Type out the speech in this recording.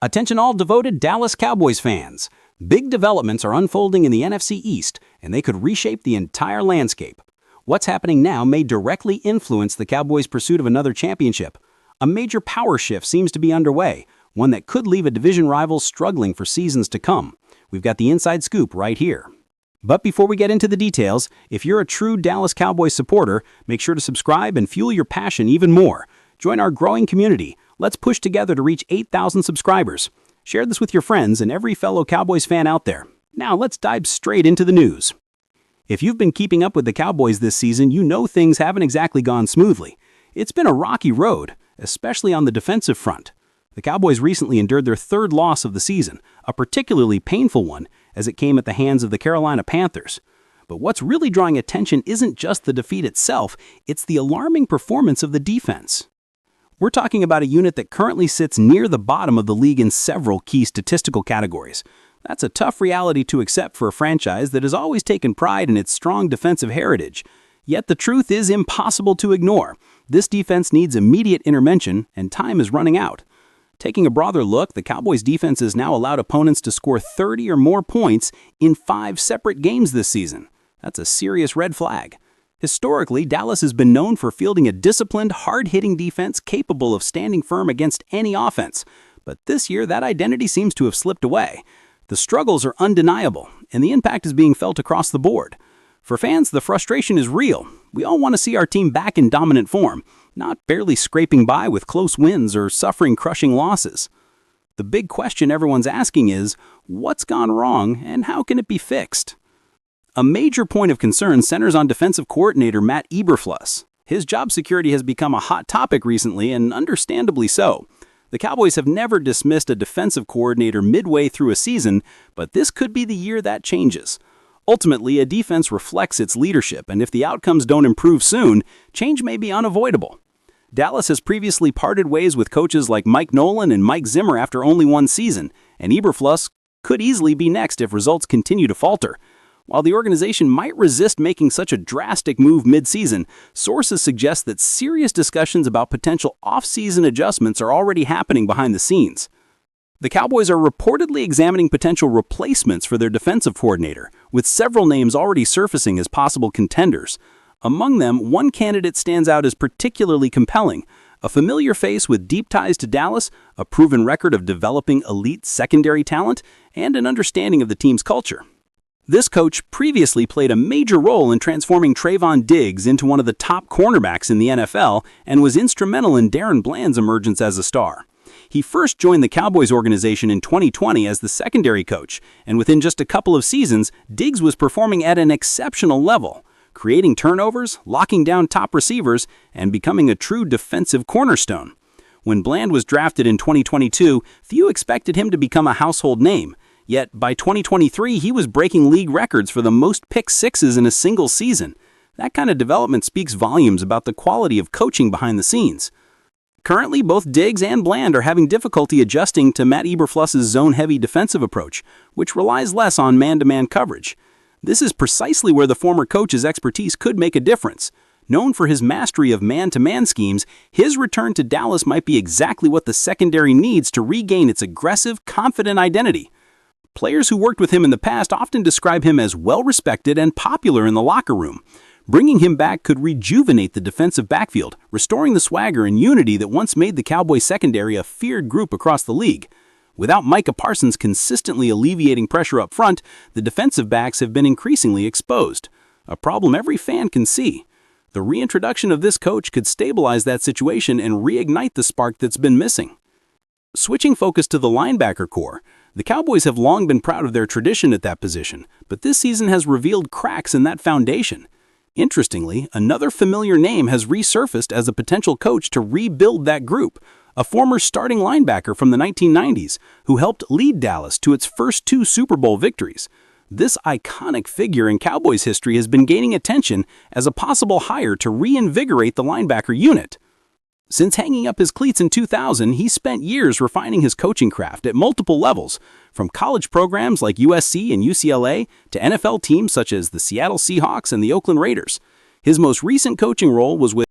Attention all devoted Dallas Cowboys fans. Big developments are unfolding in the NFC East, and they could reshape the entire landscape. What's happening now may directly influence the Cowboys' pursuit of another championship. A major power shift seems to be underway, one that could leave a division rival struggling for seasons to come. We've got the inside scoop right here. But before we get into the details, if you're a true Dallas Cowboys supporter, make sure to subscribe and fuel your passion even more. Join our growing community. Let's push together to reach 8,000 subscribers. Share this with your friends and every fellow Cowboys fan out there. Now let's dive straight into the news. If you've been keeping up with the Cowboys this season, you know things haven't exactly gone smoothly. It's been a rocky road, especially on the defensive front. The Cowboys recently endured their third loss of the season, a particularly painful one, as it came at the hands of the Carolina Panthers. But what's really drawing attention isn't just the defeat itself, it's the alarming performance of the defense. We're talking about a unit that currently sits near the bottom of the league in several key statistical categories. That's a tough reality to accept for a franchise that has always taken pride in its strong defensive heritage. Yet the truth is impossible to ignore. This defense needs immediate intervention, and time is running out. Taking a broader look, the Cowboys' defense has now allowed opponents to score 30 or more points in 5 separate games this season. That's a serious red flag. Historically, Dallas has been known for fielding a disciplined, hard-hitting defense capable of standing firm against any offense. But this year, that identity seems to have slipped away. The struggles are undeniable, and the impact is being felt across the board. For fans, the frustration is real. We all want to see our team back in dominant form, not barely scraping by with close wins or suffering crushing losses. The big question everyone's asking is, what's gone wrong and how can it be fixed? A major point of concern centers on defensive coordinator Matt Eberflus. His job security has become a hot topic recently, and understandably so. The Cowboys have never dismissed a defensive coordinator midway through a season, but this could be the year that changes. Ultimately, a defense reflects its leadership, and if the outcomes don't improve soon, change may be unavoidable. Dallas has previously parted ways with coaches like Mike Nolan and Mike Zimmer after only one season, and Eberflus could easily be next if results continue to falter. While the organization might resist making such a drastic move mid-season, sources suggest that serious discussions about potential off-season adjustments are already happening behind the scenes. The Cowboys are reportedly examining potential replacements for their defensive coordinator, with several names already surfacing as possible contenders. Among them, one candidate stands out as particularly compelling: a familiar face with deep ties to Dallas, a proven record of developing elite secondary talent, and an understanding of the team's culture. This coach previously played a major role in transforming Trayvon Diggs into one of the top cornerbacks in the NFL and was instrumental in Darren Bland's emergence as a star. He first joined the Cowboys organization in 2020 as the secondary coach, and within just a couple of seasons, Diggs was performing at an exceptional level, creating turnovers, locking down top receivers, and becoming a true defensive cornerstone. When Bland was drafted in 2022, few expected him to become a household name. Yet, by 2023, he was breaking league records for the most pick-sixes in a single season. That kind of development speaks volumes about the quality of coaching behind the scenes. Currently, both Diggs and Bland are having difficulty adjusting to Matt Eberflus's zone-heavy defensive approach, which relies less on man-to-man coverage. This is precisely where the former coach's expertise could make a difference. Known for his mastery of man-to-man schemes, his return to Dallas might be exactly what the secondary needs to regain its aggressive, confident identity. Players who worked with him in the past often describe him as well-respected and popular in the locker room. Bringing him back could rejuvenate the defensive backfield, restoring the swagger and unity that once made the Cowboys secondary a feared group across the league. Without Micah Parsons consistently alleviating pressure up front, the defensive backs have been increasingly exposed, a problem every fan can see. The reintroduction of this coach could stabilize that situation and reignite the spark that's been missing. Switching focus to the linebacker core, the Cowboys have long been proud of their tradition at that position, but this season has revealed cracks in that foundation. Interestingly, another familiar name has resurfaced as a potential coach to rebuild that group, a former starting linebacker from the 1990s who helped lead Dallas to its first 2 Super Bowl victories. This iconic figure in Cowboys history has been gaining attention as a possible hire to reinvigorate the linebacker unit. Since hanging up his cleats in 2000, he spent years refining his coaching craft at multiple levels, from college programs like USC and UCLA to NFL teams such as the Seattle Seahawks and the Oakland Raiders. His most recent coaching role was with